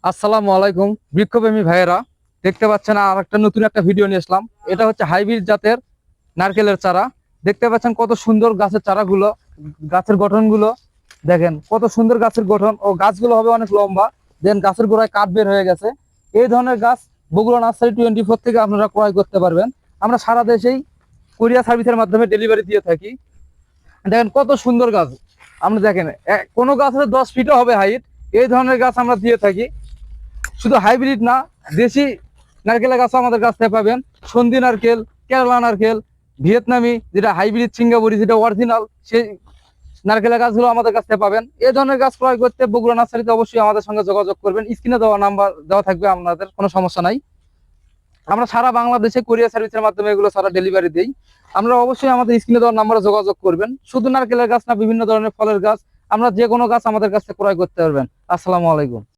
আসসালামু আলাইকুম বৃক্ষপ্রেমী ভাইয়েরা, দেখতে পাচ্ছেন আর একটা নতুন একটা ভিডিও নিয়ে আসলাম। এটা হচ্ছে হাইব্রিড জাতের নারকেলের চারা। দেখতে পাচ্ছেন কত সুন্দর গাছের চারাগুলো, গাছের গঠনগুলো দেখেন কত সুন্দর গাছের গঠন, ও গাছগুলো হবে অনেক লম্বা। দেন গাছের গোড়ায় কাঠ বের হয়ে গেছে। এই ধরনের গাছ বগুড়া নার্সারি 24 থেকে আপনারা ক্রয় করতে পারবেন। আমরা সারা দেশেই কুরিয়ার সার্ভিসের মাধ্যমে ডেলিভারি দিয়ে থাকি। দেখেন কত সুন্দর গাছ। আপনি দেখেন কোনো গাছের 10 ফিটও হবে হাইট। এই ধরনের গাছ আমরা দিয়ে থাকি। শুধু হাইব্রিড না, দেশি নারকেলের গাছও আমাদের কাছ থেকে পাবেন। সন্ধি নারকেল, কেরলা নারকেল, ভিয়েতনামি যেটা হাইব্রিড, সিঙ্গাপুরি যেটা অরিজিনাল, সেই নারকেলের গাছগুলো আমাদের কাছ থেকে পাবেন। এই ধরনের গাছ ক্রয় করতে বগুড়া নার্সারিতে অবশ্যই আমাদের সঙ্গে যোগাযোগ করবেন। স্ক্রিনে দেওয়া নাম্বার দেওয়া থাকবে, আপনাদের কোনো সমস্যা নাই। আমরা সারা বাংলাদেশে কুরিয়ার সার্ভিসের মাধ্যমে এগুলো সারা ডেলিভারি দিই। আমরা অবশ্যই আমাদের স্ক্রিনে দেওয়া নাম্বারে যোগাযোগ করবেন। শুধু নারকেলের গাছ না, বিভিন্ন ধরনের ফলের গাছ, আমরা যে কোনো গাছ আমাদের কাছ থেকে ক্রয় করতে পারবেন। আসসালামু আলাইকুম।